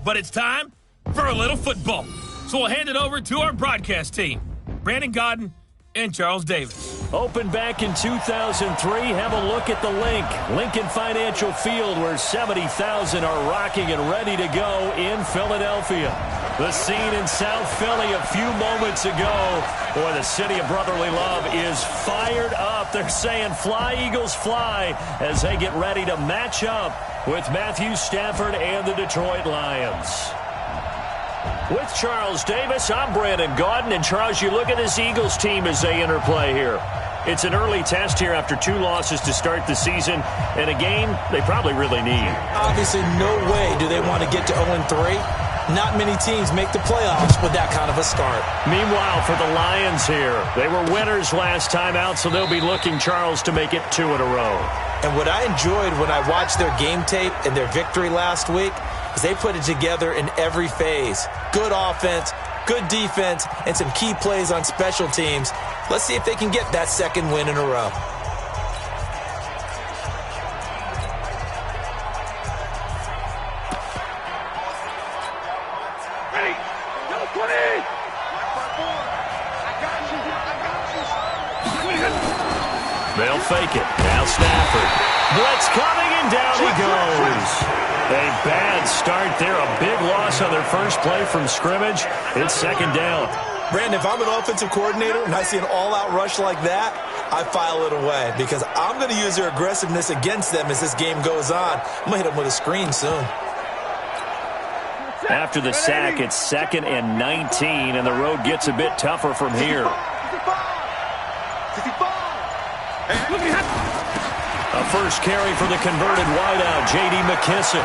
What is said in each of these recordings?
But it's time for a little football. So we'll hand it over to our broadcast team, Brandon Godden and Charles Davis. Opened back in 2003, have a look at the Lincoln Financial Field, where 70,000 are rocking and ready to go in Philadelphia. The scene in South Philly a few moments ago. Boy, the city of brotherly love is fired up. They're saying, "Fly, Eagles, fly," as they get ready to match up with Matthew Stafford and the Detroit Lions. With Charles Davis, I'm Brandon Gaudin. And, Charles, you look at this Eagles team as they interplay here. It's an early test here after 2 losses to start the season, and a game they probably really need. Obviously, no way do they want to get to 0-3. Not many teams make the playoffs with that kind of a start. Meanwhile, for the Lions here, they were winners last time out, so they'll be looking, Charles, to make it 2 in a row. And what I enjoyed when I watched their game tape and their victory last week is they put it together in every phase. Good offense, good defense, and some key plays on special teams. Let's see if they can get that second win in a row. Ready? Go 20! They'll fake it. Now Stafford. Blitz coming, and down he goes. A bad start there. A big loss on their first play from scrimmage. It's second down. Brandon, if I'm an offensive coordinator and I see an all-out rush like that, I file it away because I'm going to use their aggressiveness against them as this game goes on. I'm going to hit them with a screen soon. After the sack, it's 2nd and 19, and the road gets a bit tougher from here. A first carry for the converted wideout, J.D. McKissick.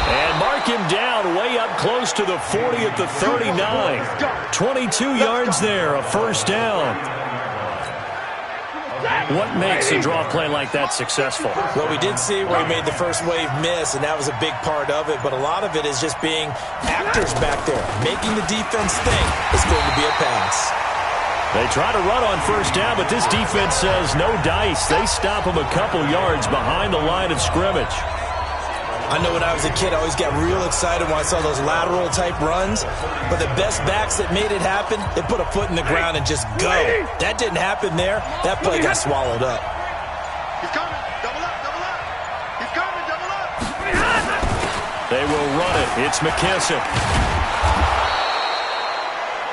And mark him down way up close to the 40 at the 39. 22 yards there, a first down. What makes a draw play like that successful? Well, we did see where he made the first wave miss, and that was a big part of it. But a lot of it is just being actors back there, making the defense think it's going to be a pass. They try to run on first down, but this defense says no dice. They stop him a couple yards behind the line of scrimmage. I know when I was a kid, I always got real excited when I saw those lateral-type runs. But the best backs that made it happen, they put a foot in the ground and just go. That didn't happen there. That play got swallowed up. He's coming. Double up, double up. He's coming, double up. They will run it. It's McKissick.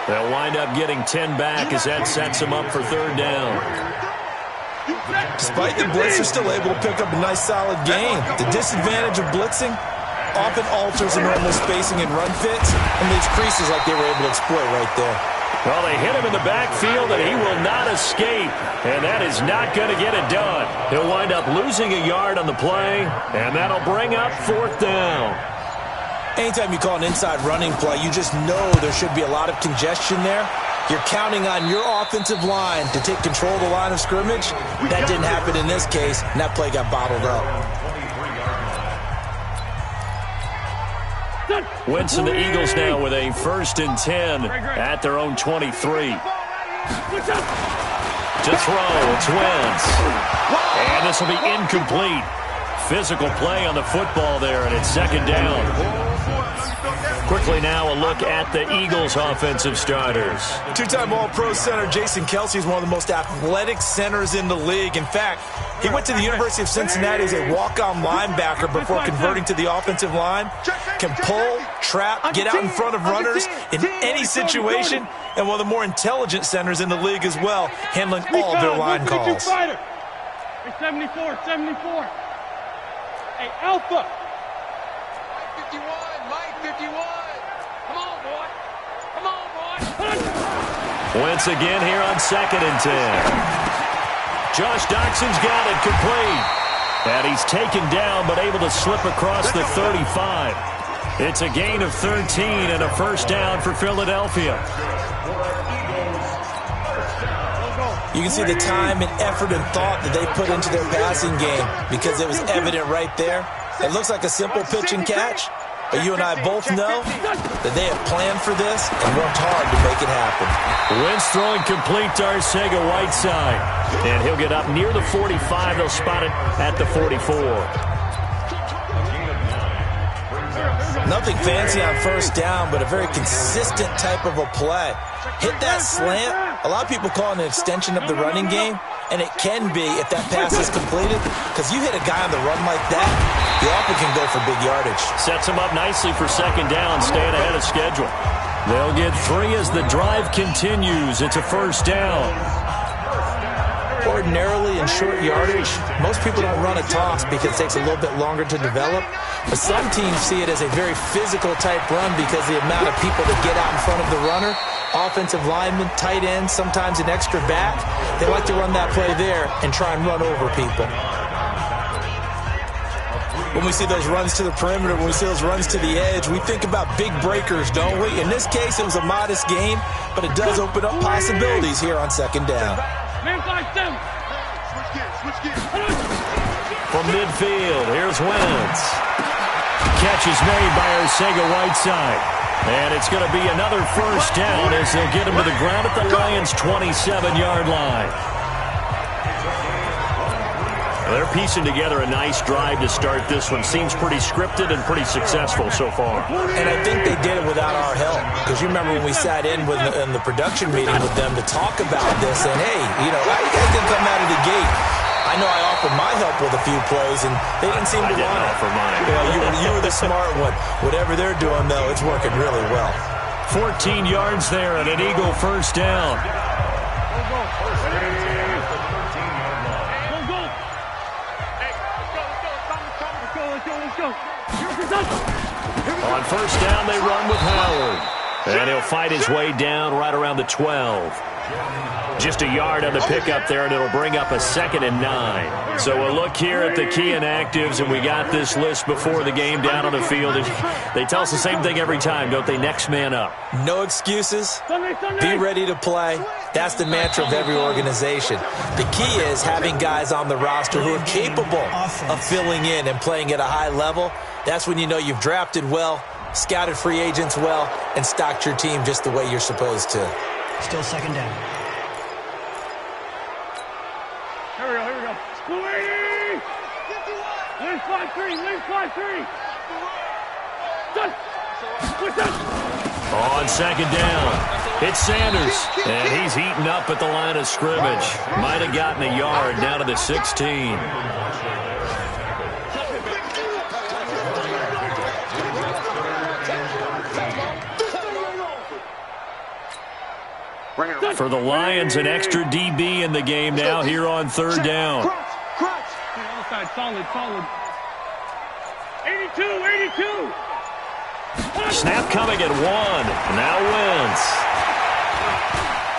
They'll wind up getting 10 back as that sets them up for third down. Despite the blitz, they're still able to pick up a nice, solid gain. The disadvantage of blitzing often alters the normal spacing and run fits and leaves creases like they were able to exploit right there. Well, they hit him in the backfield, and he will not escape, and that is not going to get it done. He'll wind up losing a yard on the play, and that'll bring up 4th down. Anytime you call an inside running play, you just know there should be a lot of congestion there. You're counting on your offensive line to take control of the line of scrimmage. That didn't happen in this case, and that play got bottled up. Wentz and the Eagles now with a 1st and 10 at their own 23. To throw, it's Wentz. And this will be incomplete. Physical play on the football there, and it's second down. Quickly now a look at the Eagles' offensive starters. Two-time All-Pro center Jason Kelce is one of the most athletic centers in the league. In fact, he went to the University of Cincinnati as a walk-on linebacker before converting to the offensive line. Can pull, trap, get out in front of runners in any situation, and one of the more intelligent centers in the league as well, handling all of their line calls. Hey, 74, 74. Hey, Alpha. Mike 51, Mike 51. Come on, boy. Come on, boy. Wentz again here on 2nd and 10. Josh Doxson's got it complete. And he's taken down but able to slip across the 35. It's a gain of 13 and a first down for Philadelphia. You can see the time and effort and thought that they put into their passing game because it was evident right there. It looks like a simple pitch and catch, but you and I both know that they have planned for this and worked hard to make it happen. Wentz throwing complete to Arcega-Whiteside. And he'll get up near the 45. They'll spot it at the 44. Nothing fancy on first down, but a very consistent type of a play. Hit that slant. A lot of people call it an extension of the running game, and it can be if that pass is completed, because you hit a guy on the run like that, you often can go for big yardage. Sets him up nicely for second down, staying ahead of schedule. They'll get 3 as the drive continues. It's a first down. Ordinarily in short yardage, most people don't run a toss because it takes a little bit longer to develop. But some teams see it as a very physical type run because the amount of people that get out in front of the runner, offensive linemen, tight ends, sometimes an extra back, they like to run that play there and try and run over people. When we see those runs to the perimeter, when we see those runs to the edge, we think about big breakers, don't we? In this case, it was a modest gain, but it does open up possibilities here on second down. Man, 5-7. From midfield, here's Wentz. Catch is made by Arcega-Whiteside. And it's going to be another first down as they'll get him to the ground at the Lions' 27-yard line. They're piecing together a nice drive to start this one. Seems pretty scripted and pretty successful so far. And I think they did it without our help. Because you remember when we sat in the production meeting with them to talk about this, and hey, you know, how you guys didn't come out of the gate? I know I offered my help with a few plays, and they didn't seem to want it. Offer mine. You were the smart one. Whatever they're doing, though, it's working really well. 14 yards there and an Eagle first down. On first down, they run with Howard. And he'll fight his way down right around the 12. Just a yard on the pickup there, and it'll bring up a 2nd and 9. So we'll look here at the key inactives, and we got this list before the game down on the field. They tell us the same thing every time, don't they? Next man up. No excuses. Be ready to play. That's the mantra of every organization. The key is having guys on the roster who are capable of filling in and playing at a high level. That's when you know you've drafted well, scouted free agents well, and stocked your team just the way you're supposed to. Still second down. Here we go. Squeeze! Lynch 5-3, Lynch 5-3. Done. On second down, it's Sanders, and he's heating up at the line of scrimmage. Might have gotten a yard down to the 16. For the Lions, an extra DB in the game now here on third down. Crotch. Other side, solid. 82. Snap coming at 1. Now Wentz.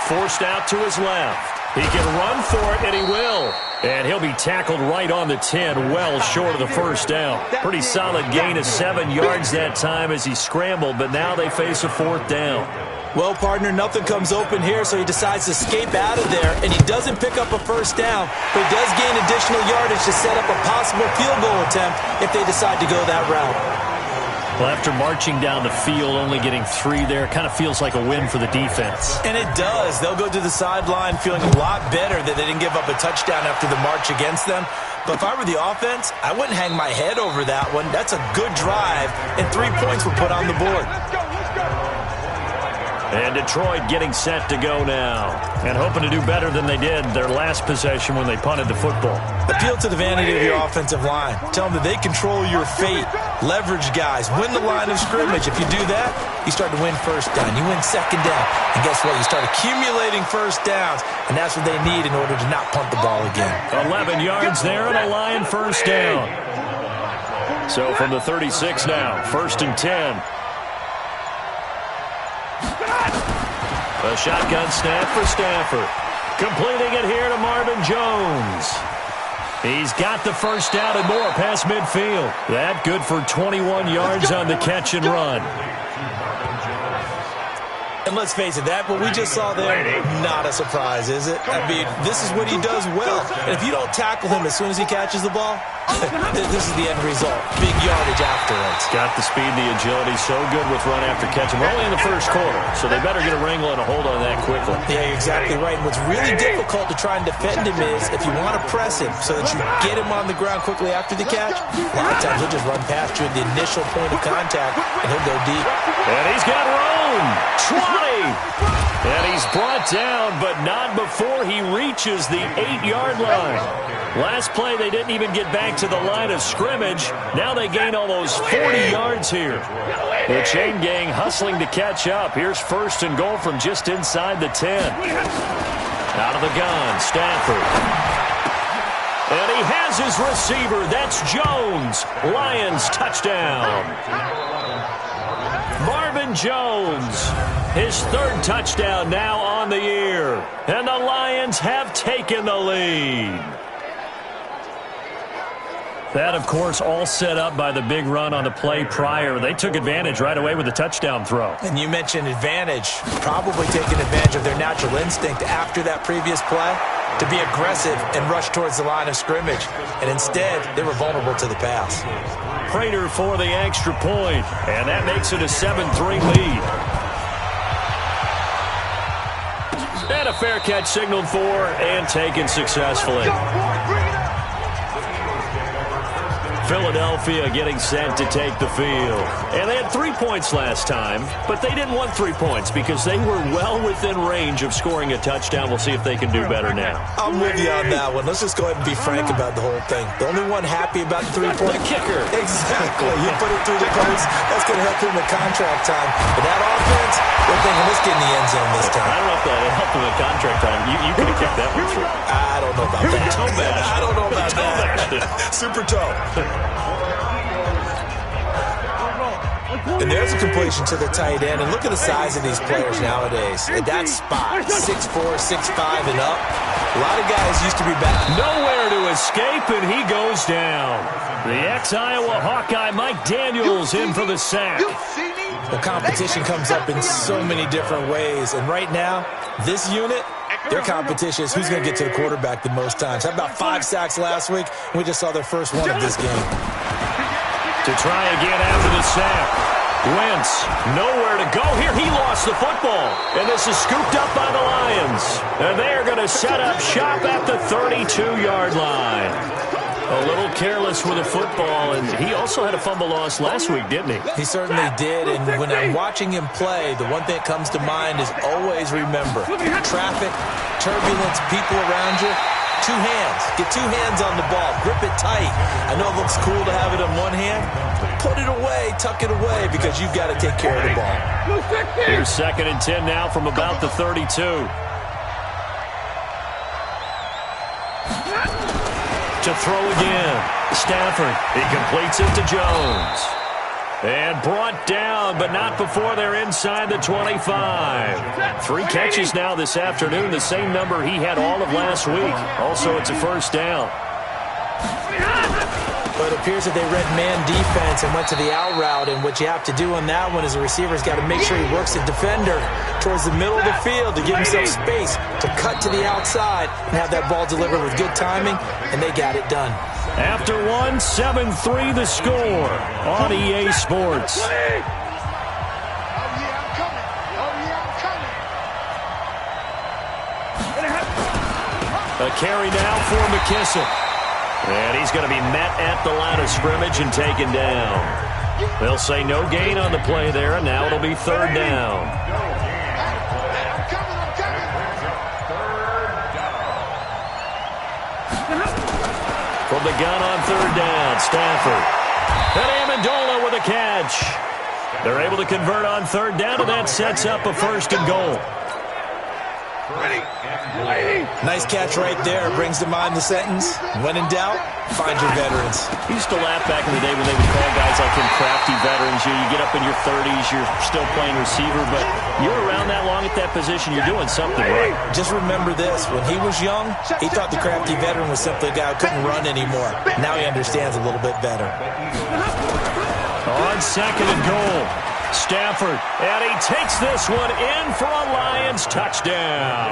Forced out to his left. He can run for it, and he will. And he'll be tackled right on the 10, well short of the first down. Pretty solid gain of 7 yards that time as he scrambled, but now they face a 4th down. Well, partner, nothing comes open here, so he decides to escape out of there, and he doesn't pick up a first down, but he does gain additional yardage to set up a possible field goal attempt if they decide to go that route. Well, after marching down the field, only getting 3 there, kind of feels like a win for the defense. And it does. They'll go to the sideline feeling a lot better that they didn't give up a touchdown after the march against them. But if I were the offense, I wouldn't hang my head over that one. That's a good drive, and 3 points were put on the board. Let's go. And Detroit getting set to go now. And hoping to do better than they did their last possession when they punted the football. Appeal to the vanity of your offensive line. Tell them that they control your fate. Leverage guys. Win the line of scrimmage. If you do that, you start to win first down. You win second down. And guess what? You start accumulating first downs. And that's what they need in order to not punt the ball again. 11 yards there and a Lion first down. So from the 36 now, 1st and 10. A shotgun snap for Stafford. Completing it here to Marvin Jones. He's got the first down and more past midfield. That good for 21 yards on the catch and run. And let's face it, that what we just saw there, not a surprise, is it? I mean, this is what he does well. And if you don't tackle him as soon as he catches the ball, this is the end result. Big yardage afterwards. Got the speed, the agility, so good with run after catch. We're only in the first quarter, so they better get a wrangle and a hold on that quickly. Yeah, you're exactly right. And what's really difficult to try and defend him is if you want to press him so that you get him on the ground quickly after the catch, a lot of times he'll just run past you at the initial point of contact, and he'll go deep. And he's got room. 20. And he's brought down, but not before he reaches the 8-yard line. Last play, they didn't even get back to the line of scrimmage. Now they gain almost 40 yards here. The chain gang hustling to catch up. Here's 1st and goal from just inside the 10. Out of the gun, Stafford. And he has his receiver. That's Jones. Lions touchdown. Marvin Jones, his 3rd touchdown now on the year. And the Lions have taken the lead. That, of course, all set up by the big run on the play prior. They took advantage right away with the touchdown throw. And you mentioned advantage, probably taking advantage of their natural instinct after that previous play to be aggressive and rush towards the line of scrimmage. And instead, they were vulnerable to the pass. Prater for the extra point, and that makes it a 7-3 lead. And a fair catch signaled for and taken successfully. Philadelphia getting set to take the field. And they had 3 points last time, but they didn't want 3 points because they were well within range of scoring a touchdown. We'll see if they can do better now. I'm with you on that one. Let's just go ahead and be frank about the whole thing. The only one happy about the 3-point kicker. Exactly. You put it through the post. That's going to help him in contract time. But that offense, they're thinking, let's get in the end zone this time. I don't know if that helped him in contract time. You could have kicked that one through. I don't know about that. Toe bash. I don't know about that. Super toe. And there's a completion to the tight end. And look at the size of these players nowadays. At that spot, 6'4", 6'5", and up. A lot of guys used to be back. Nowhere to escape, and he goes down. The ex-Iowa Hawkeye Mike Daniels in for the sack. The competition comes up in so many different ways. And right now, this unit, their competition is who's going to get to the quarterback the most times. How about 5 sacks last week? We just saw their first one of this game. To try again after the sack. Wentz, nowhere to go here. He lost the football. And this is scooped up by the Lions. And they are going to set up shop at the 32-yard line. A little careless with the football, and he also had a fumble loss last week, didn't he? He certainly did, and when I'm watching him play, the one thing that comes to mind is always remember, traffic, turbulence, people around you, 2 hands. Get 2 hands on the ball. Grip it tight. I know it looks cool to have it in one hand. Put it away, tuck it away, because you've got to take care of the ball. Here's 2nd and 10 now from about the 32. To throw again. Stafford. He completes it to Jones. And brought down, but not before they're inside the 25. 3 catches now this afternoon, the same number he had all of last week. Also, it's a first down. But it appears that they read man defense and went to the out route, and what you have to do on that one is the receiver's got to make sure he works the defender towards the middle of the field to give himself space to cut to the outside and have that ball delivered with good timing, and they got it done. After 1, 7-3 the score on EA Sports. A carry now for McKissick. And he's going to be met at the line of scrimmage and taken down. They'll say no gain on the play there, and now it'll be 3rd down. From the gun on 3rd down, Stafford. And Amendola with a catch. They're able to convert on 3rd down, and that sets up a 1st and goal. Nice catch right there. Brings to mind the sentence, when in doubt, find your veterans. He used to laugh back in the day when they would call guys like him crafty veterans. You get up in your 30s, you're still playing receiver, but you're around that long at that position, you're doing something right. Just remember this, when he was young, he thought the crafty veteran was simply a guy who couldn't run anymore. Now he understands a little bit better. On 2nd and goal. Stafford, and he takes this one in for a Lions touchdown.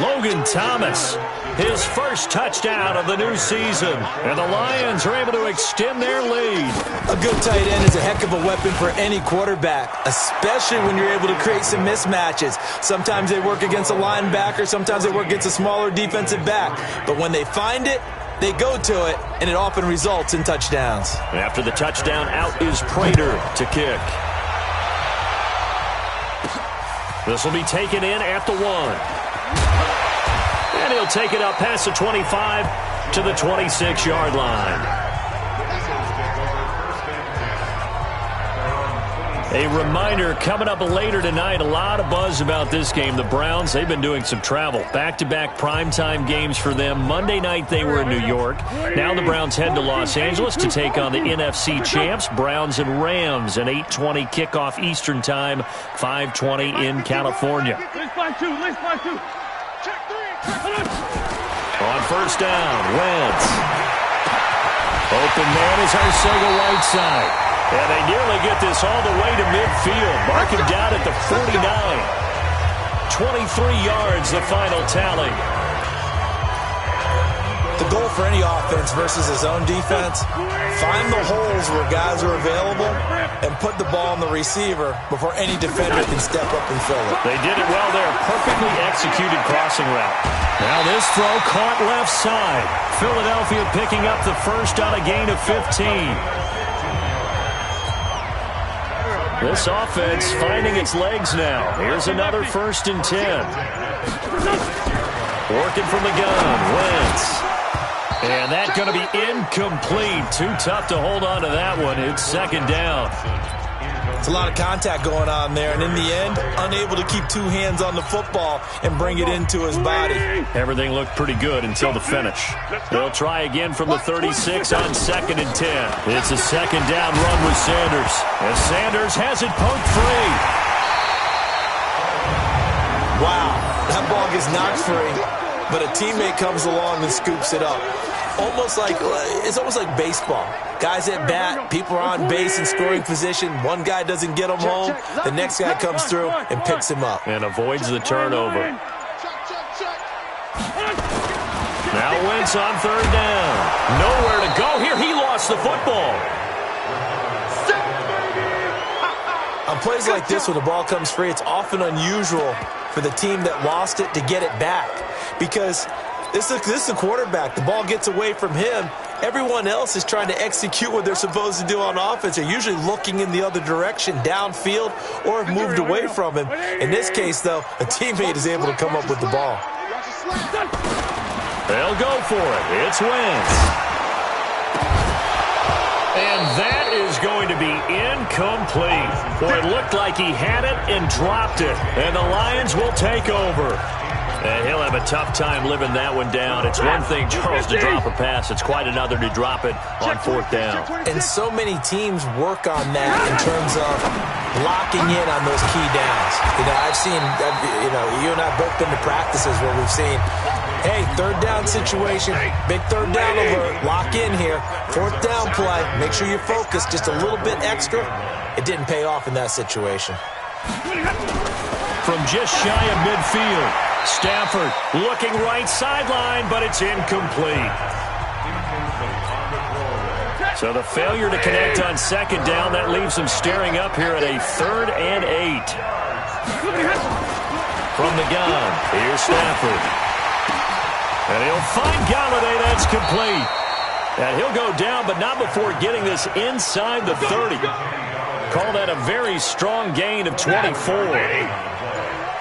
Logan Thomas, his first touchdown of the new season, and the Lions are able to extend their lead. A good tight end is a heck of a weapon for any quarterback, especially when you're able to create some mismatches. Sometimes they work against a linebacker, sometimes they work against a smaller defensive back. But when they find it, they go to it, and it often results in touchdowns. After the touchdown, out is Prater to kick. This will be taken in at the 1. And he'll take it up past the 25 to the 26-yard line. A reminder, coming up later tonight, a lot of buzz about this game. The Browns, they've been doing some travel. Back-to-back primetime games for them. Monday night they were in New York. Now the Browns head to Los Angeles to take on the NFC champs, Browns and Rams, an 8:20 kickoff Eastern time, 5:20 in California. On first down, Wentz. Open man is Arcega right side. And they nearly get this all the way to midfield. Mark him down at the 49. 23 yards, the final tally. The goal for any offense versus his own defense, find the holes where guys are available and put the ball on the receiver before any defender can step up and fill it. They did it well there. Perfectly executed crossing route. Now this throw caught left side. Philadelphia picking up the first on a gain of 15. This offense finding its legs now. Here's another 1st and 10. Working from the gun, Wentz. And that's going to be incomplete. Too tough to hold on to that one. It's 2nd down. It's a lot of contact going on there, and in the end, unable to keep 2 hands on the football and bring it into his body. Everything looked pretty good until the finish. They'll try again from the 36 on 2nd and 10. It's a 2nd down run with Sanders. And Sanders has it poked free. Wow, that ball gets knocked free, but a teammate comes along and scoops it up. It's almost like baseball. Guys at bat, people are on base in scoring position. One guy doesn't get him home. The next guy comes through and picks him up. And avoids the turnover. Now Wentz on 3rd down. Nowhere to go here. He lost the football. On plays like this, when the ball comes free, it's often unusual for the team that lost it to get it back. Because this is a quarterback. The ball gets away from him. Everyone else is trying to execute what they're supposed to do on offense. They're usually looking in the other direction, downfield, or have moved away from him. In this case, though, a teammate is able to come up with the ball. They'll go for it. It's Wentz. And that is going to be incomplete. Boy, it looked like he had it and dropped it. And the Lions will take over. And he'll have a tough time living that one down. It's one thing, Charles, to drop a pass. It's quite another to drop it on 4th down. And so many teams work on that in terms of locking in on those key downs. I've seen, you and I both been to practices where we've seen, hey, 3rd down situation, big 3rd down alert, lock in here, 4th down play, make sure you're focused just a little bit extra. It didn't pay off in that situation. From just shy of midfield, Stafford looking right sideline, but it's incomplete. So the failure to connect on 2nd down, that leaves him staring up here at a 3rd and 8. From the gun, here's Stafford. And he'll find Galladay. That's complete. And he'll go down, but not before getting this inside the 30. Call that a very strong gain of 24.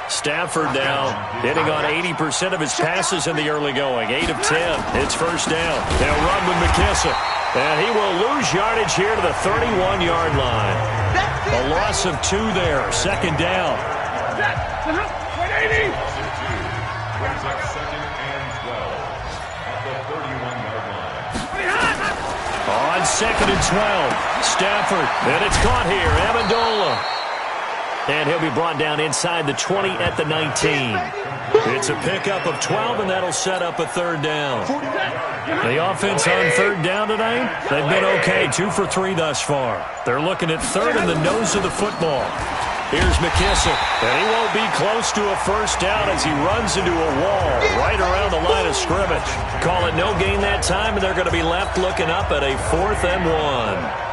Stafford now hitting on 80% of his passes in the early going. 8 of 10. It's 1st down. They'll run with McKissick. And he will lose yardage here to the 31-yard line. A loss of 2 there. 2nd down. On 2nd and 12. Stafford. And it's caught here. Amendola. And he'll be brought down inside the 20 at the 19. It's a pickup of 12, and that'll set up a third down. The offense on third down tonight, they've been okay, 2 for 3 thus far. They're looking at third in the nose of the football. Here's McKissick, and he won't be close to a first down as he runs into a wall right around the line of scrimmage. Call it no gain that time, and they're going to be left looking up at a 4th and 1.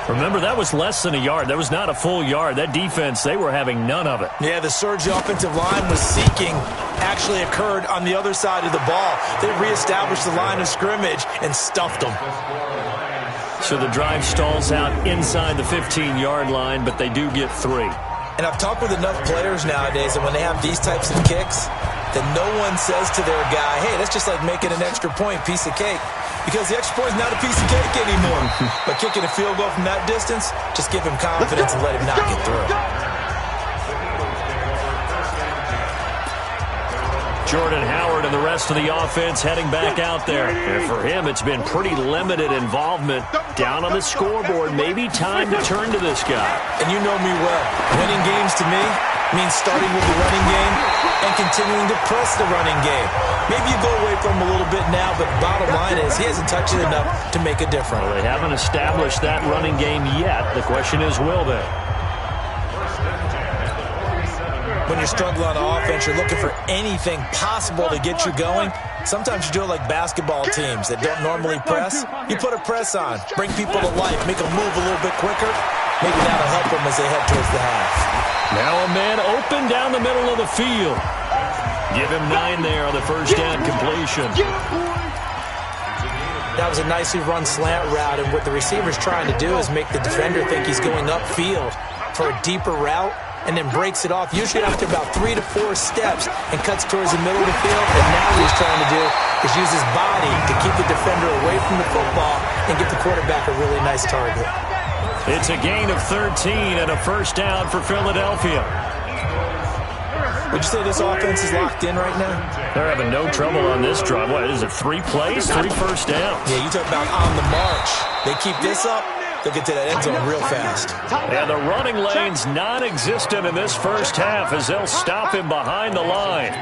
Remember, that was less than a yard. That was not a full yard. That defense, they were having none of it. Yeah, the surge the offensive line was seeking actually occurred on the other side of the ball. They reestablished the line of scrimmage and stuffed them. So the drive stalls out inside the 15-yard line, but they do get 3. And I've talked with enough players nowadays, and when they have these types of kicks, that no one says to their guy, hey, that's just like making an extra point, piece of cake. Because the extra point is not a piece of cake anymore. But kicking a field goal from that distance, just give him confidence and let him knock it through. Jordan Howard and the rest of the offense heading back out there. And for him, it's been pretty limited involvement. Down on the scoreboard, maybe time to turn to this guy. And you know me well. Winning games to me means starting with the running game and continuing to press the running game. Maybe you go away from him a little bit now, but bottom line is he hasn't touched it enough to make a difference. Well, they haven't established that running game yet. The question is, will they? When you're struggling on offense, you're looking for anything possible to get you going. Sometimes you do it like basketball teams that don't normally press. You put a press on, bring people to life, make them move a little bit quicker. Maybe that'll help them as they head towards the half. Now a man open down the middle of the field. Give him 9 there on the first down completion. That was a nicely run slant route, and what the receiver's trying to do is make the defender think he's going upfield for a deeper route, and then breaks it off, usually after about 3 to 4 steps, and cuts towards the middle of the field. And now what he's trying to do is use his body to keep the defender away from the football and get the quarterback a really nice target. It's a gain of 13 and a first down for Philadelphia. Would you say this offense is locked in right now? They're having no trouble on this drive. What is it, 3 plays, 3 first downs? Yeah, you talk about on the march. They keep this up, they'll get to that end zone real fast. And the running lane's non-existent in this first half as they'll stop him behind the line.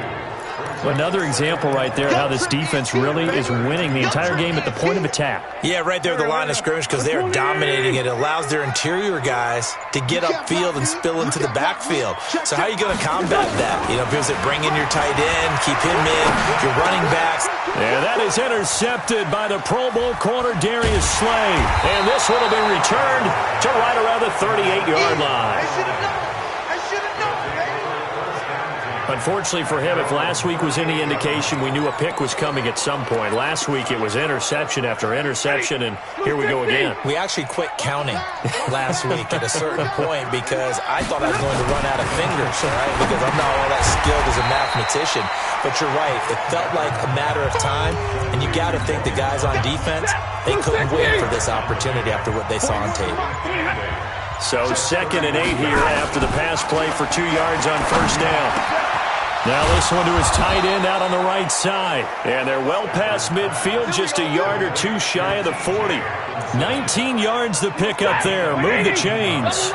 Another example right there how this defense really is winning the entire game at the point of attack. Yeah, right there at the line of scrimmage because they're dominating it. It allows their interior guys to get upfield and spill into the backfield. So how are you going to combat that? You know, because they bring in your tight end, keep him in, your running backs. And that is intercepted by the Pro Bowl corner Darius Slay. And this one will be returned to right around the 38-yard line. Unfortunately for him, if last week was any indication, we knew a pick was coming at some point. Last week it was interception after interception, and here we go again. We actually quit counting last week at a certain point because I thought I was going to run out of fingers, right? Because I'm not all that skilled as a mathematician. But you're right, it felt like a matter of time, and you got to think the guys on defense, they couldn't wait for this opportunity after what they saw on tape. So 2nd and 8 here after the pass play for 2 yards on first down. Now this one to his tight end out on the right side. And they're well past midfield, just a yard or 2 shy of the 40. 19 yards the pick up there. Move the chains.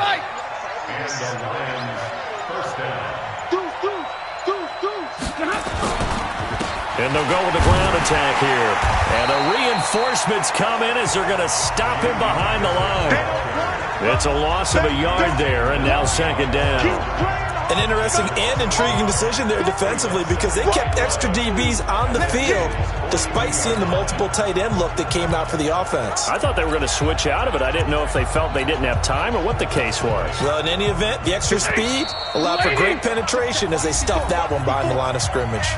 And they'll go with the ground attack here. And the reinforcements come in as they're going to stop him behind the line. It's a loss of a yard there, and now 2nd down. An interesting and intriguing decision there defensively because they kept extra DBs on the field despite seeing the multiple tight end look that came out for the offense. I thought they were going to switch out of it. I didn't know if they felt they didn't have time or what the case was. Well, in any event, the extra speed allowed for great penetration as they stuffed that one behind the line of scrimmage.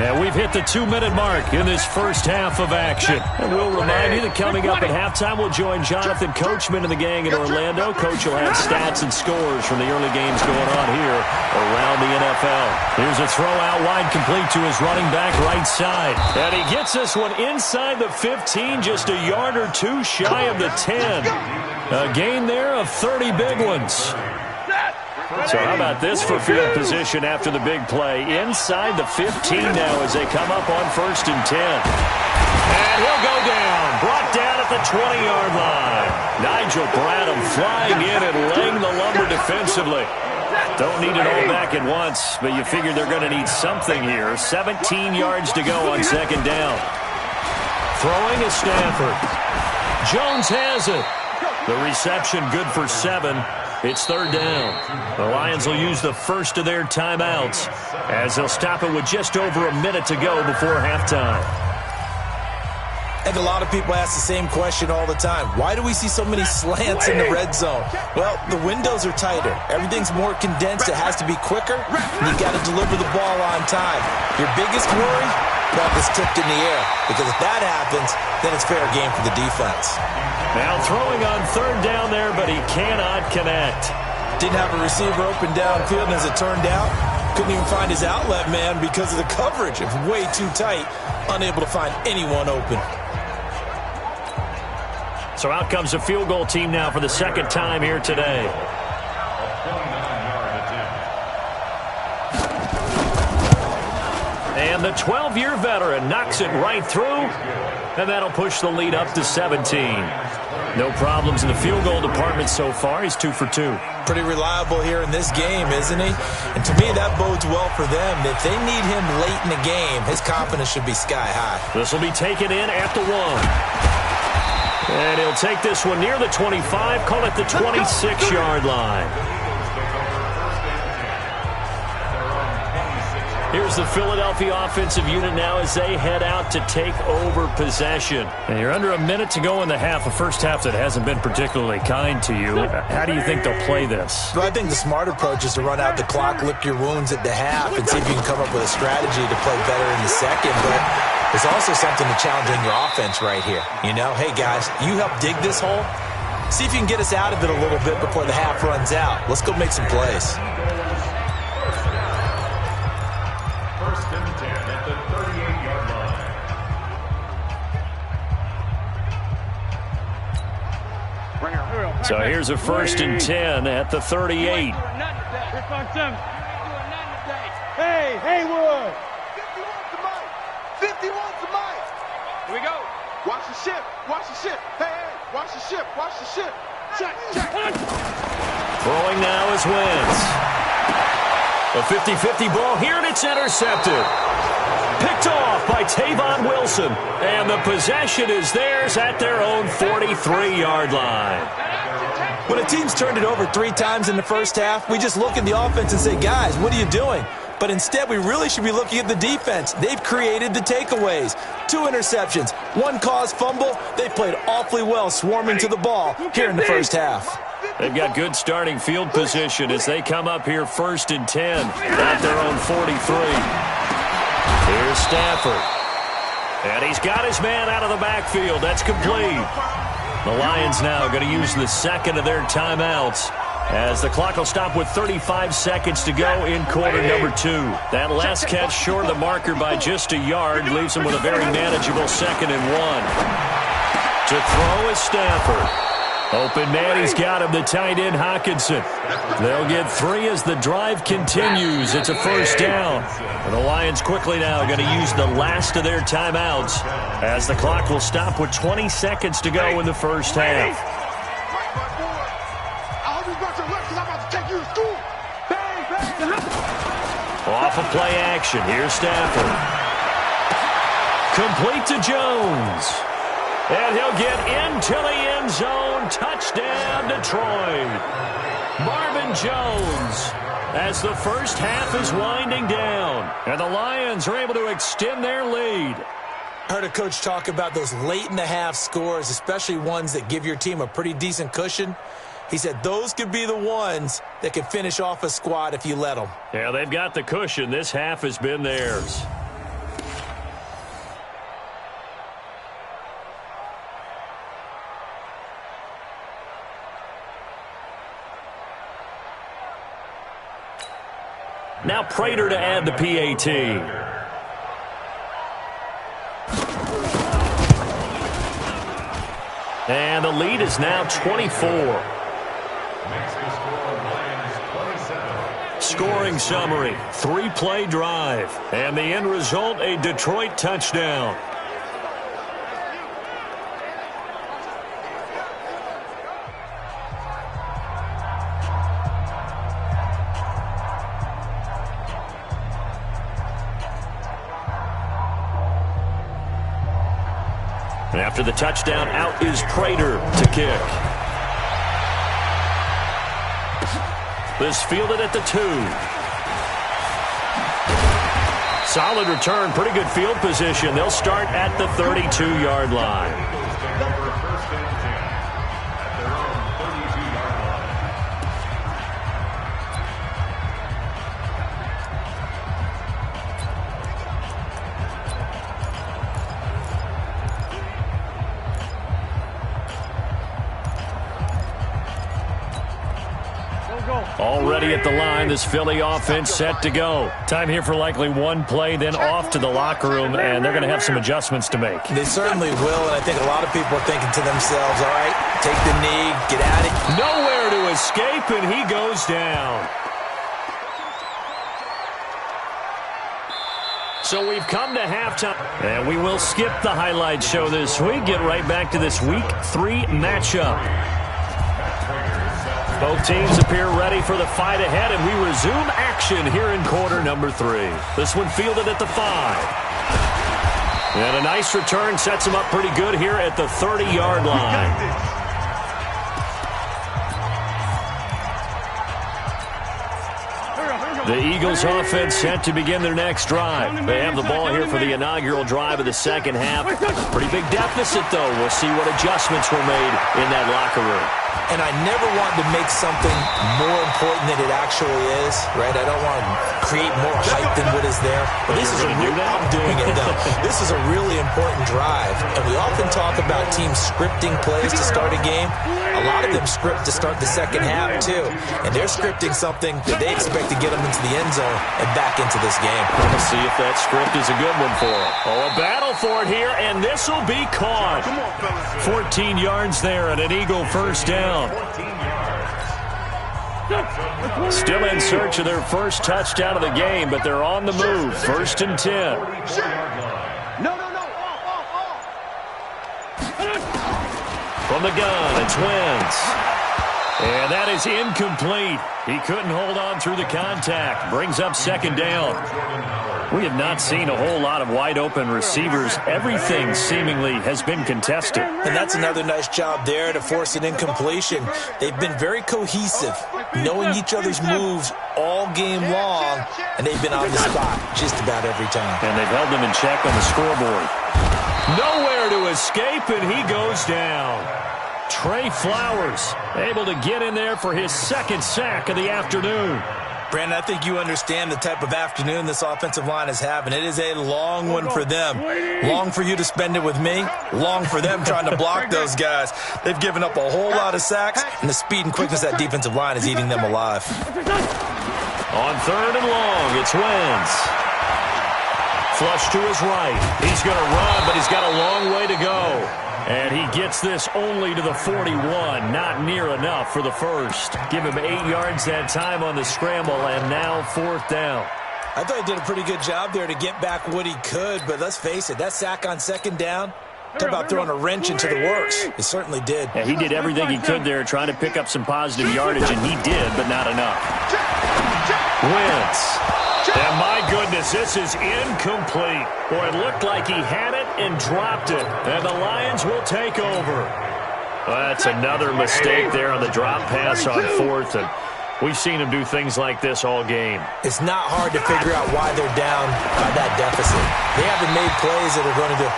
And we've hit the 2-minute mark in this first half of action. And we'll remind you that coming up at halftime, we'll join Jonathan Coachman and the gang in Orlando. Coach will have stats and scores from the early games going on here around the NFL. Here's a throw out wide complete to his running back right side. And he gets this one inside the 15, just a yard or 2 shy of the 10. A gain there of 30 big ones. So how about this for field position after the big play? Inside the 15 now as they come up on 1st and 10. And he'll will go down. Brought down at the 20-yard line. Nigel Bradham flying in and laying the lumber defensively. Don't need it all back at once, but you figure they're going to need something here. 17 yards to go on second down. Throwing is Stafford. Jones has it. The reception good for 7. It's third down. The Lions will use the first of their timeouts as they'll stop it with just over a minute to go before halftime. And a lot of people ask the same question all the time. Why do we see so many slants in the red zone? Well, the windows are tighter. Everything's more condensed. It has to be quicker. And you've got to deliver the ball on time. Your biggest worry? Ball gets tipped in the air. Because if that happens, then it's fair game for the defense. Now throwing on third down there, but he cannot connect. Didn't have a receiver open downfield, and as it turned out, couldn't even find his outlet man because of the coverage. It was way too tight. Unable to find anyone open. So out comes a field goal team now for the second time here today. And the 12-year veteran knocks it right through, and that'll push the lead up to 17. No problems in the field goal department so far. He's 2 for 2. Pretty reliable here in this game, isn't he? And to me, that bodes well for them. If they need him late in the game, his confidence should be sky high. This will be taken in at the 1. And he'll take this one near the 25, call it the 26-yard line. Here's the Philadelphia offensive unit now as they head out to take over possession. And you're under a minute to go in the half, a first half that hasn't been particularly kind to you. How do you think they'll play this? Well, I think the smart approach is to run out the clock, lick your wounds at the half, and see if you can come up with a strategy to play better in the second. But there's also something to challenge in your offense right here. You know, hey, guys, you help dig this hole. See if you can get us out of it a little bit before the half runs out. Let's go make some plays. First and 10 at the 38-yard line. So here's a first and 10 at the 38. Hey, Haywood! 51 to Mike. Here we go. Watch the ship. Watch the ship. Hey, watch the ship. Watch the ship. Check. Throwing now is Wentz. A 50-50 ball here, and it's intercepted. Picked off by Tavon Wilson. And the possession is theirs at their own 43-yard line. When a team's turned it over 3 times in the first half, we just look at the offense and say, guys, what are you doing? But instead, we really should be looking at the defense. They've created the takeaways. 2 interceptions, 1 caused fumble. They played awfully well swarming to the ball here in the first half. They've got good starting field position as they come up here first and 10 at their own 43. Here's Stafford. And he's got his man out of the backfield. That's complete. The Lions now going to use the second of their timeouts as the clock will stop with 35 seconds to go in quarter number 2. That last catch short of the marker by just a yard leaves them with a very manageable 2nd and 1. To throw is Stafford. Open man, he's got him, the tight end Hockenson. They'll get 3 as the drive continues. It's a first down. And the Lions quickly now going to use the last of their timeouts as the clock will stop with 20 seconds to go in the first half. Off of play action, here's Stafford. Complete to Jones. And he'll get into the end zone. Touchdown, Detroit. Marvin Jones as the first half is winding down. And the Lions are able to extend their lead. I heard a coach talk about those late-in-the-half scores, especially ones that give your team a pretty decent cushion. He said those could be the ones that can finish off a squad if you let them. Yeah, they've got the cushion. This half has been theirs. Now Prater to add the PAT. And the lead is now 24. Scoring summary, 3-play drive. And the end result, a Detroit touchdown. And after the touchdown, out is Prater to kick. This fielded at the 2. Solid return, pretty good field position. They'll start at the 32-yard line. Already at the line, this Philly offense set to go. Time here for likely one play, then off to the locker room, and they're going to have some adjustments to make. They certainly will, and I think a lot of people are thinking to themselves, all right, take the knee, get at it. Nowhere to escape, and he goes down. So we've come to halftime, and we will skip the highlight show this week. Get right back to this Week 3 matchup. Both teams appear ready for the fight ahead, and we resume action here in quarter number 3. This one fielded at the 5. And a nice return sets him up pretty good here at the 30-yard line. The Eagles offense set to begin their next drive. They have the ball here for the inaugural drive of the second half. Pretty big deficit, though. We'll see what adjustments were made in that locker room. And I never want to make something more important than it actually is, right? I don't want to create more hype than what is there. But this is I'm doing it, though. This is a really important drive. And we often talk about teams scripting plays to start a game. A lot of them script to start the second half, too. And they're scripting something that they expect to get them into the end zone and back into this game. We'll see if that script is a good one for them. Oh, a battle for it here, and this will be caught. 14 yards there and an Eagle first down. Still in search of their first touchdown of the game, but they're on the move. 1st and 10. From the gun, it's Wentz. And that is incomplete. He couldn't hold on through the contact. Brings up 2nd down. We have not seen a whole lot of wide-open receivers. Everything seemingly has been contested. And that's another nice job there to force an incompletion. They've been very cohesive, knowing each other's moves all game long, and they've been on the spot just about every time. And they've held them in check on the scoreboard. Nowhere to escape, and he goes down. Trey Flowers able to get in there for his 2nd sack of the afternoon. Brandon, I think you understand the type of afternoon this offensive line is having. It is a long one for them. Long for you to spend it with me. Long for them trying to block those guys. They've given up a whole lot of sacks, and the speed and quickness of that defensive line is eating them alive. On 3rd and long, it's Wentz. Flush to his right. He's going to run, but he's got a long way to go. And he gets this only to the 41. Not near enough for the first. Give him 8 yards that time on the scramble, and now 4th down. I thought he did a pretty good job there to get back what he could, but let's face it, that sack on 2nd down, talk about throwing a wrench into the works. It certainly did. Yeah, he did everything he could there trying to pick up some positive yardage, and he did, but not enough. Wentz. And my goodness, this is incomplete. Boy, it looked like he had it and dropped it. And the Lions will take over. Well, that's another mistake there on the drop pass on 4th. And we've seen him do things like this all game. It's not hard to figure out why they're down by that deficit. They haven't made plays that are going to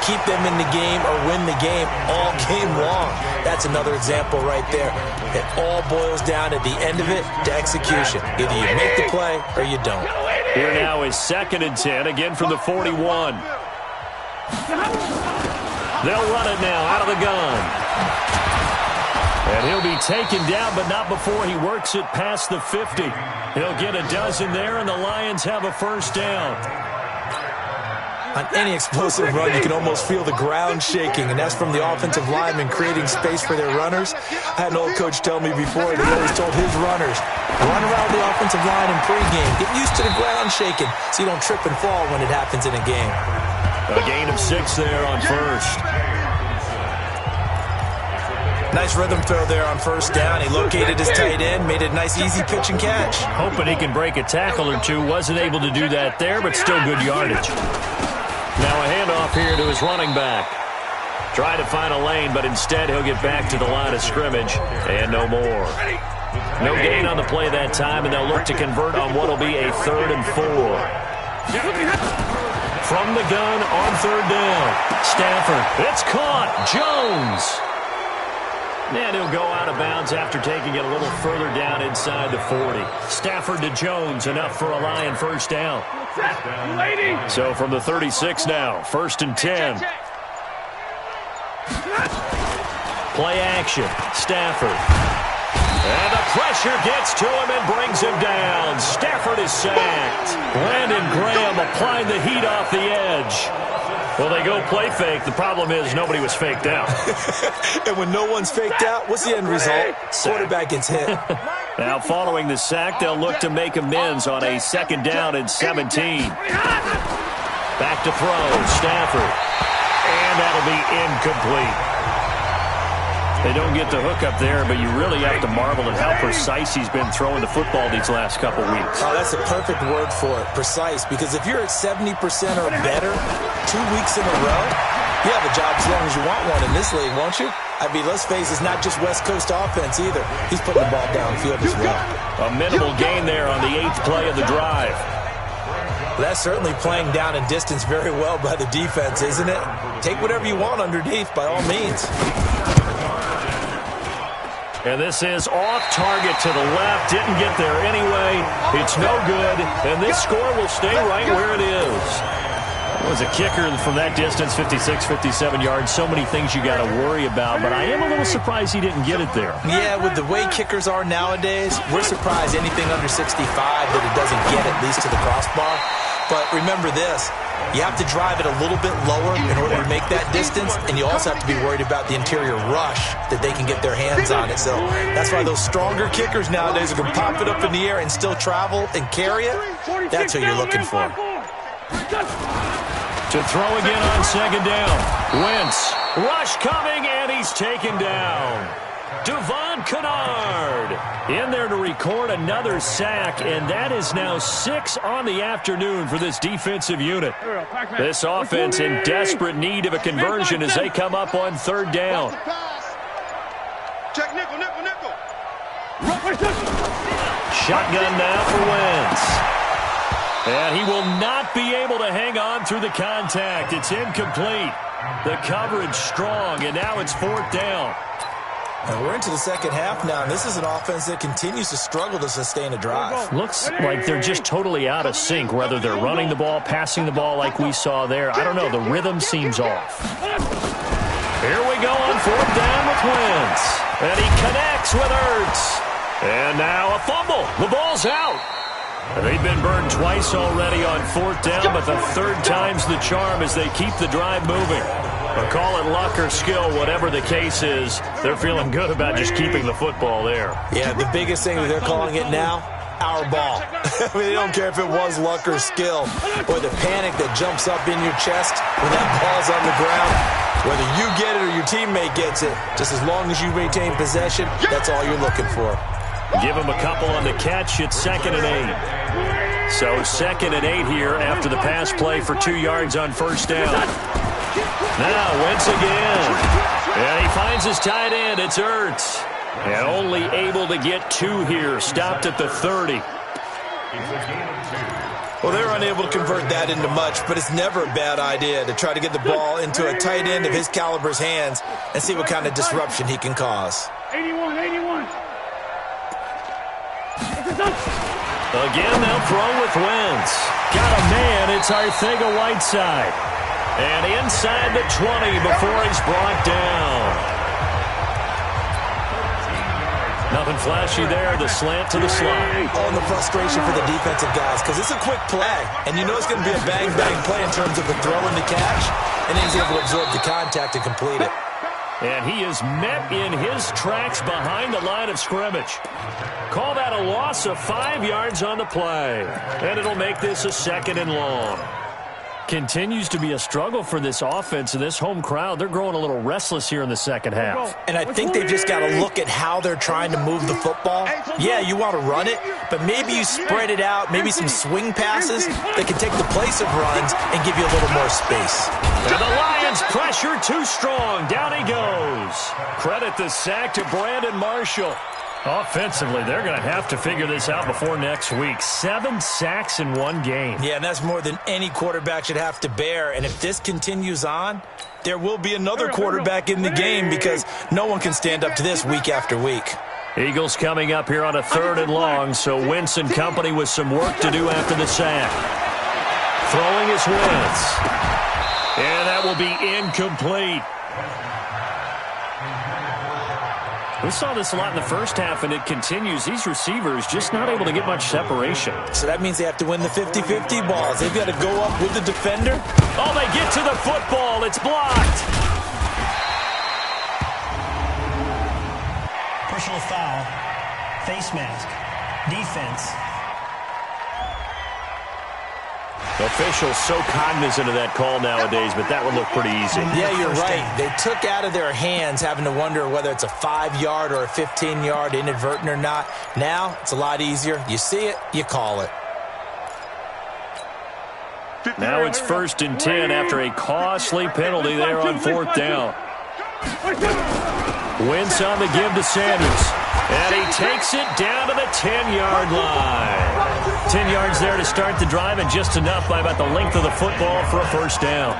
keep them in the game or win the game all game long. That's another example right there. It all boils down at the end of it to execution. Either you make the play or you don't. Here now is 2nd and 10, again from the 41. They'll run it now out of the gun. And he'll be taken down, but not before he works it past the 50. He'll get a dozen there, and the Lions have a 1st down. On any explosive run, you can almost feel the ground shaking, and that's from the offensive linemen creating space for their runners. I had an old coach tell me before that he always told his runners, run around the offensive line in pregame. Get used to the ground shaking so you don't trip and fall when it happens in a game. A gain of 6 there on 1st. Nice rhythm throw there on 1st down. He located his tight end, made a nice easy pitch and catch. Hoping he can break a tackle or two. Wasn't able to do that there, but still good yardage. Now a handoff here to his running back. Trying to find a lane, but instead he'll get back to the line of scrimmage, and no more. No gain on the play that time, and they'll look to convert on what will be a 3rd and 4. From the gun on 3rd down. Stafford. It's caught. Jones. And he'll go out of bounds after taking it a little further down inside the 40. Stafford to Jones, enough for a Lion first down. So from the 36 now, 1st and 10. Play action. Stafford. And the pressure gets to him and brings him down. Stafford is sacked. Brandon Graham applying the heat off the edge. Well, they go play fake. The problem is nobody was faked out. And when no one's faked out, what's the end result? Quarterback gets hit. Now, following the sack, they'll look to make amends on a 2nd down and 17. Back to throw. Stafford. And that'll be incomplete. They don't get the hook up there, but you really have to marvel at how precise he's been throwing the football these last couple weeks. Oh, that's a perfect word for it, precise, because if you're at 70% or better 2 weeks in a row, you have a job as long as you want one in this league, won't you? I mean, let's face it, it's not just West Coast offense either. He's putting the ball downfield as well. A minimal gain there on the 8th play of the drive. That's certainly playing down and distance very well by the defense, isn't it? Take whatever you want underneath, by all means. And this is off target to the left. Didn't get there anyway. It's no good. And this score will stay right where it is. It was a kicker from that distance, 56, 57 yards. So many things you got to worry about. But I am a little surprised he didn't get it there. Yeah, with the way kickers are nowadays, we're surprised anything under 65 that it doesn't get at least to the crossbar. But remember this. You have to drive it a little bit lower in order to make that distance, and you also have to be worried about the interior rush that they can get their hands on it. So that's why those stronger kickers nowadays who can pop it up in the air and still travel and carry it, that's who you're looking for. To throw again on 2nd down. Wentz. Rush coming, and he's taken down. Devon Kennard in there to record another sack, and that is now 6 on the afternoon for this defensive unit. This offense in desperate need of a conversion as they come up on 3rd down. Check nickel, nickel, nickel. Shotgun now for Wentz. And he will not be able to hang on through the contact. It's incomplete. The coverage strong, and now it's 4th down. And we're into the 2nd half now, and this is an offense that continues to struggle to sustain a drive. Looks like they're just totally out of sync, whether they're running the ball, passing the ball like we saw there. I don't know. The rhythm seems off. Here we go on 4th down with Wentz. And he connects with Ertz. And now a fumble. The ball's out. They've been burned twice already on 4th down, but the 3rd time's the charm as they keep the drive moving. Or call it luck or skill, whatever the case is, they're feeling good about just keeping the football there. Yeah, the biggest thing that they're calling it now, our ball. I mean, they don't care if it was luck or skill. Or the panic that jumps up in your chest when that ball's on the ground. Whether you get it or your teammate gets it, just as long as you maintain possession, that's all you're looking for. Give him a couple on the catch. It's 2nd and 8. So 2nd and 8 here after the pass play for 2 yards on 1st down. Now Wentz again. And he finds his tight end. It's Ertz. And only able to get 2 here. Stopped at the 30. Well, they're unable to convert that into much, but it's never a bad idea to try to get the ball into a tight end of his caliber's hands and see what kind of disruption he can cause. 81. Again, they'll throw with Wentz. Got a man. It's Arcega-Whiteside. And inside the 20 before he's brought down. Nothing flashy there. The slant to the slide. Oh, and the frustration for the defensive guys because it's a quick play. And you know it's going to be a bang-bang play in terms of the throw and the catch. And he's able to absorb the contact and complete it. And he is met in his tracks behind the line of scrimmage. Call that a loss of 5 yards on the play. And it'll make this a 2nd and long. Continues to be a struggle for this offense and this home crowd. They're growing a little restless here in the second half. And I think they've just got to look at how they're trying to move the football. Yeah, you want to run it, but maybe you spread it out, maybe some swing passes that can take the place of runs and give you a little more space. And the Lions pressure too strong. Down he goes. Credit the sack to Brandon Marshall. Offensively, they're going to have to figure this out before next week. 7 sacks in one game. Yeah, and that's more than any quarterback should have to bear. And if this continues on, there will be another quarterback in the game because no one can stand up to this week after week. Eagles coming up here on a 3rd and long, so Wentz and company with some work to do after the sack. Throwing his Wentz. And that will be incomplete. We saw this a lot in the first half, and it continues. These receivers just not able to get much separation. So that means they have to win the 50-50 balls. They've got to go up with the defender. Oh, they get to the football. It's blocked. Personal foul. Face mask. Defense. Officials so cognizant of that call nowadays, but that would look pretty easy. Yeah, you're right. They took out of their hands having to wonder whether it's a 5-yard or a 15-yard inadvertent or not. Now, it's a lot easier. You see it, you call it. Now it's 1st and 10 after a costly penalty there on 4th down. Wentz on the give to Sanders. And he takes it down to the 10-yard line. 10 yards there to start the drive, and just enough by about the length of the football for a 1st down.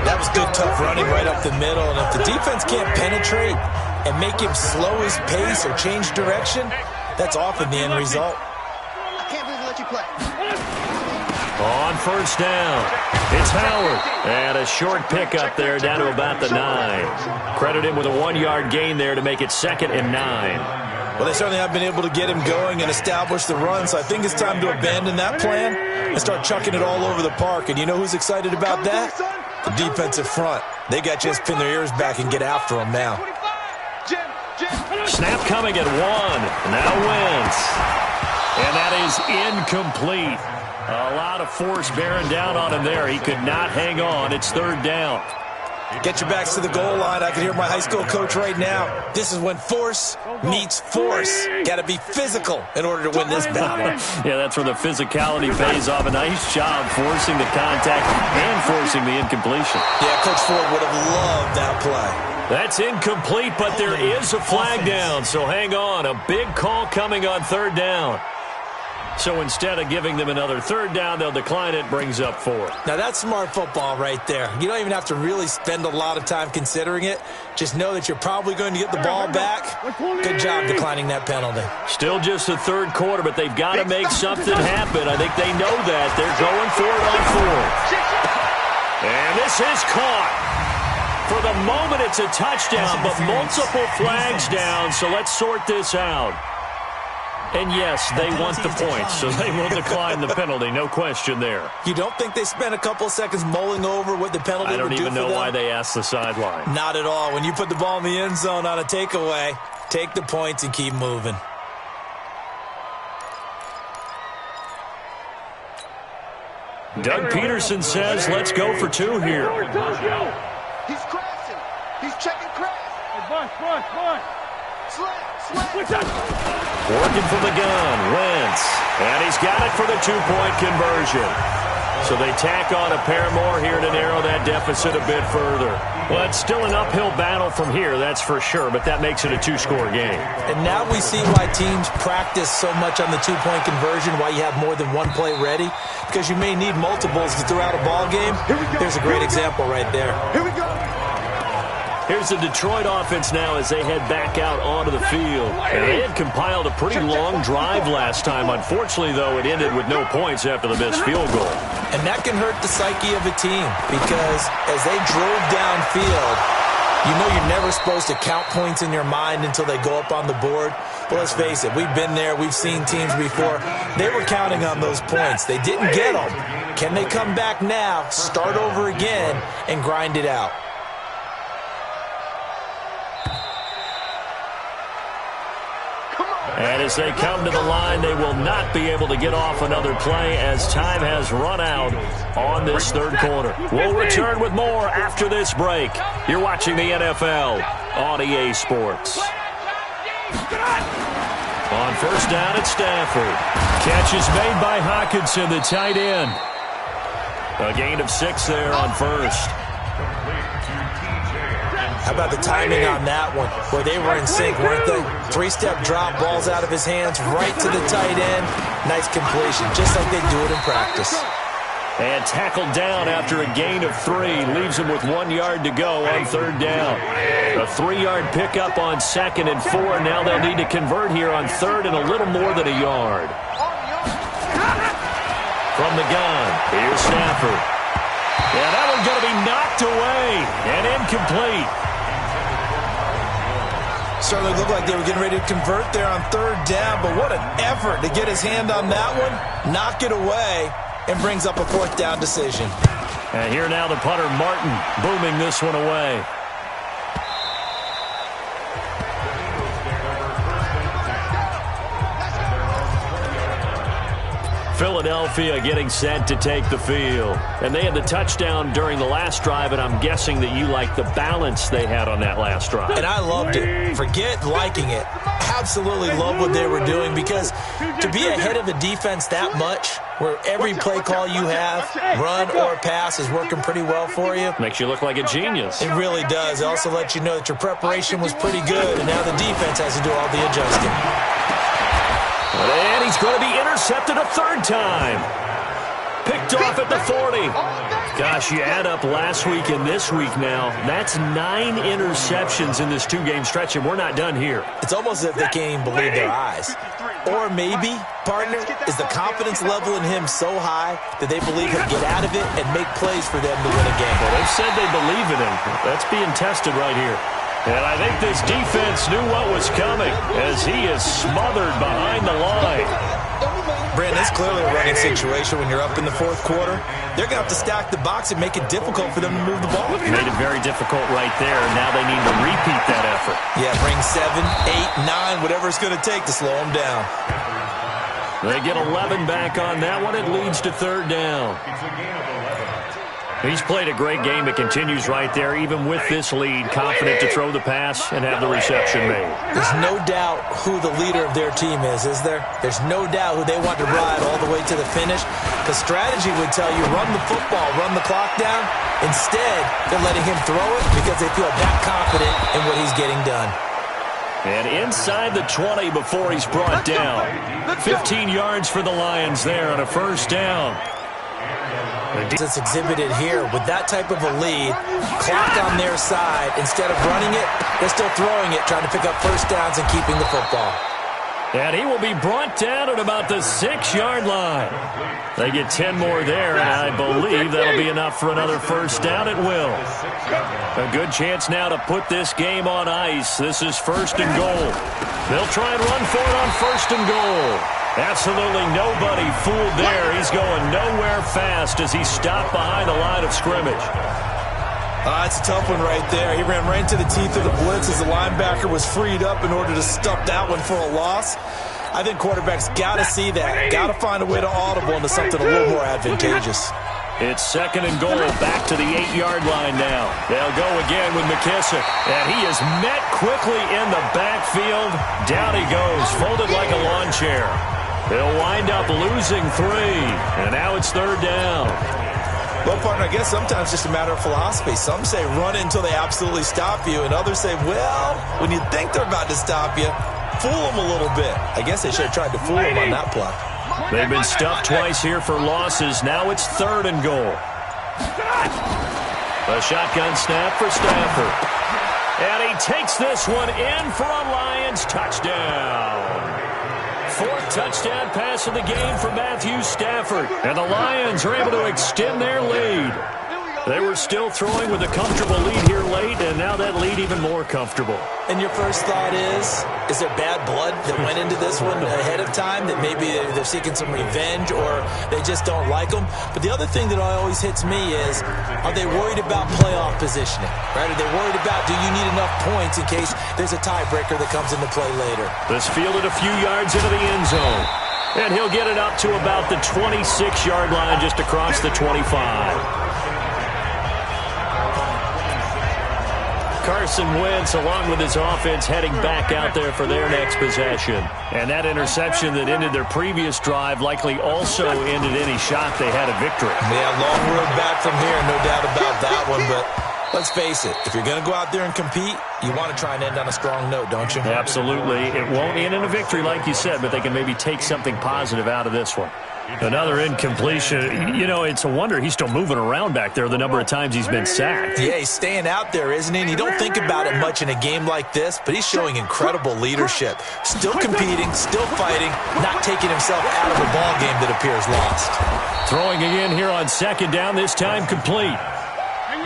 That was good, tough running right up the middle. And if the defense can't penetrate and make him slow his pace or change direction, that's often the end result. I can't believe they let you play. On 1st down, it's Howard. And a short pickup there down to about the 9. Credit him with a 1-yard gain there to make it 2nd and 9. Well, they certainly have been able to get him going and establish the run, so I think it's time to abandon that plan and start chucking it all over the park. And you know who's excited about that? The defensive front. They got to just pin their ears back and get after him now. Snap coming at 1. Now Wentz. And that is incomplete. A lot of force bearing down on him there. He could not hang on. It's 3rd down. Get your backs to the goal line. I can hear my high school coach right now. This is when force meets force. Got to be physical in order to win this battle. Yeah, that's where the physicality pays off. A nice job forcing the contact and forcing the incompletion. Yeah, Coach Ford would have loved that play. That's incomplete, but there is a flag down, so hang on. A big call coming on 3rd down. So instead of giving them another 3rd down, they'll decline it, brings up 4. Now, that's smart football right there. You don't even have to really spend a lot of time considering it. Just know that you're probably going to get the ball back. Good job declining that penalty. Still just the 3rd quarter, but they've got to make something happen. I think they know that. They're going for it on 4th. And this is caught. For the moment, it's a touchdown, but multiple flags down, so let's sort this out. And yes, they want the points, so they will decline the penalty. No question there. You don't think they spent a couple seconds mulling over what the penalty would do for them? I don't even know why they asked the sideline. Not at all. When you put the ball in the end zone on a takeaway, take the points and keep moving. Doug Peterson says, let's go for 2 here. He's crashing. He's checking crash. Bush. Slam. Working from the gun, Wentz. And he's got it for the 2-point conversion. So they tack on a pair more here to narrow that deficit a bit further. Well, it's still an uphill battle from here, that's for sure, but that makes it a 2-score game. And now we see why teams practice so much on the 2-point conversion, why you have more than one play ready, because you may need multiples to throw out a ball game. There's a great example right there. Here we go. Here's the Detroit offense now as they head back out onto the field. And they had compiled a pretty long drive last time. Unfortunately, though, it ended with no points after the missed field goal. And that can hurt the psyche of a team because as they drove downfield, you know you're never supposed to count points in your mind until they go up on the board. Well, let's face it, we've been there. We've seen teams before. They were counting on those points. They didn't get them. Can they come back now, start over again, and grind it out? And as they come to the line, they will not be able to get off another play as time has run out on this third quarter. We'll return with more after this break. You're watching the NFL on EA Sports. On first down, it's Stafford. Catch is made by Hockenson, the tight end. A gain of 6 there on first. How about the timing on that one, where they were in sync, weren't they? 3-step drop, balls out of his hands, right to the tight end. Nice completion, just like they do it in practice. And tackled down after a gain of 3. Leaves him with 1 yard to go on third down. A 3-yard pickup on 2nd and 4. Now they'll need to convert here on 3rd and a little more than a yard. From the gun, here's Stafford. Yeah, that one's going to be knocked away and incomplete. Certainly looked like they were getting ready to convert there on 3rd down, but what an effort to get his hand on that one, knock it away, and brings up a 4th down decision. And here now the punter, Martin, booming this one away. Philadelphia getting set to take the field. And they had the touchdown during the last drive, and I'm guessing that you like the balance they had on that last drive. And I loved it. Forget liking it. Absolutely love what they were doing, because to be ahead of a defense that much, where every play call you have, run or pass, is working pretty well for you. Makes you look like a genius. It really does. It also lets you know that your preparation was pretty good, and now the defense has to do all the adjusting. And he's going to be intercepted a 3rd time. Picked off at the 40. Gosh, you add up last week and this week now. That's 9 interceptions in this 2-game stretch, and we're not done here. It's almost as if they can't even believe their eyes. Or maybe, partner, is the confidence level in him so high that they believe he'll get out of it and make plays for them to win a game. Well, they've said they believe in him. That's being tested right here. And I think this defense knew what was coming as he is smothered behind the line. Brandon, it's clearly a running situation when you're up in the 4th quarter. They're going to have to stack the box and make it difficult for them to move the ball. Made it very difficult right there. Now they need to repeat that effort. Yeah, bring 7, 8, 9, whatever it's going to take to slow them down. They get 11 back on that one. It leads to 3rd down. He's played a great game. It continues right there, even with this lead, confident to throw the pass and have the reception made. There's no doubt who the leader of their team is there? There's no doubt who they want to ride all the way to the finish, because strategy would tell you run the football, run the clock down. Instead, they're letting him throw it because they feel that confident in what he's getting done. And inside the 20 before he's brought down. 15 yards for the Lions there on a 1st down. It's exhibited here with that type of a lead, clock on their side. Instead of running it, they're still throwing it, trying to pick up 1st downs and keeping the football. And he will be brought down at about the 6-yard line. They get 10 more there, and I believe that'll be enough for another 1st down at will. A good chance now to put this game on ice. This is 1st and goal. They'll try and run for it on 1st and goal. Absolutely nobody fooled there. He's going nowhere fast as he stopped behind the line of scrimmage. It's a tough one right there. He ran right into the teeth of the blitz as the linebacker was freed up in order to stop that one for a loss. I think quarterbacks got to see that. Got to find a way to audible into something a little more advantageous. It's 2nd and goal, back to the 8-yard line now. They'll go again with McKissick, and he is met quickly in the backfield. Down he goes, folded like a lawn chair. They'll wind up losing 3, and now it's 3rd down. Well, partner, I guess sometimes it's just a matter of philosophy. Some say run it until they absolutely stop you, and others say, well, when you think they're about to stop you, fool them a little bit. I guess they should have tried to fool them on that play. They've been stuffed twice here for losses. Now it's 3rd and goal. A shotgun snap for Stafford. And he takes this one in for a Lions touchdown. 4th touchdown pass of the game for Matthew Stafford. And the Lions are able to extend their lead. They were still throwing with a comfortable lead here late, and now that lead even more comfortable. And your first thought is there bad blood that went into this one ahead of time, that maybe they're seeking some revenge or they just don't like them? But the other thing that always hits me is, are they worried about playoff positioning? Right? Are they worried about, do you need enough points in case there's a tiebreaker that comes into play later? This fielded a few yards into the end zone. And he'll get it up to about the 26-yard line, just across the 25. Carson Wentz, along with his offense, heading back out there for their next possession. And that interception that ended their previous drive likely also ended any shot they had at victory. Yeah, long road back from here, no doubt about that one. But let's face it, if you're going to go out there and compete, you want to try and end on a strong note, don't you? Absolutely. It won't end in a victory, like you said, but they can maybe take something positive out of this one. Another incompletion. You know, it's a wonder he's still moving around back there the number of times he's been sacked. Yeah, he's staying out there, isn't he? And you don't think about it much in a game like this, but he's showing incredible leadership. Still competing, still fighting, not taking himself out of a ball game that appears lost. Throwing again here on second down, this time complete.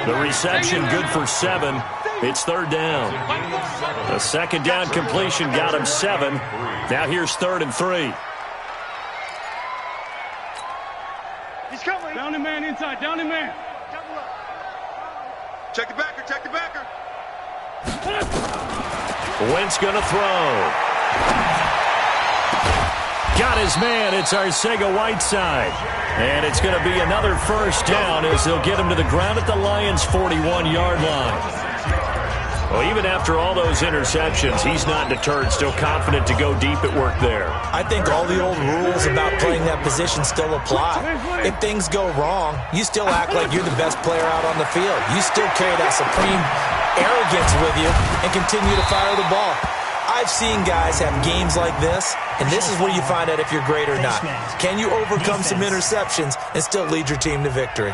The reception good for 7. It's third down. The second down completion got him 7. Now here's 3rd and 3. He's coming. Down the man inside. Down the man. Check the backer. Check the backer. Wentz going to throw. Got his man. It's Arcega-Whiteside. And it's going to be another first down as they'll get him to the ground at the Lions' 41-yard line. Well, even after all those interceptions, he's not deterred, still confident to go deep at work there. I think all the old rules about playing that position still apply. If things go wrong, you still act like you're the best player out on the field. You still carry that supreme arrogance with you and continue to fire the ball. I've seen guys have games like this, and this is where you find out if you're great or not. Can you overcome some interceptions and still lead your team to victory?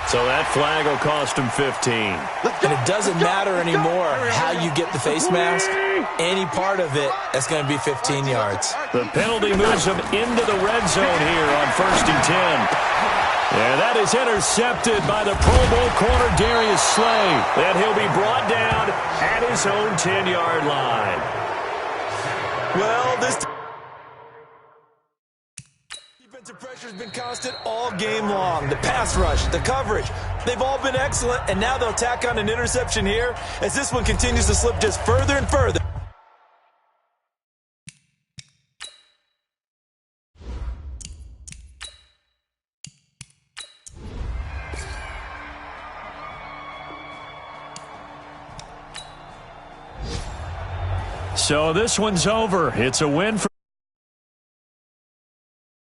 So that flag will cost him 15. And it doesn't matter anymore how you get the face mask. Any part of it, that's going to be 15 yards. The penalty moves him into the red zone here on 1st and 10. And that is intercepted by the Pro Bowl corner Darius Slay. And he'll be brought down at his own 10-yard line. Well, this defensive pressure has been constant all game long. The pass rush, the coverage, they've all been excellent, and now they'll tack on an interception here as this one continues to slip just further and further. So this one's over. It's a win for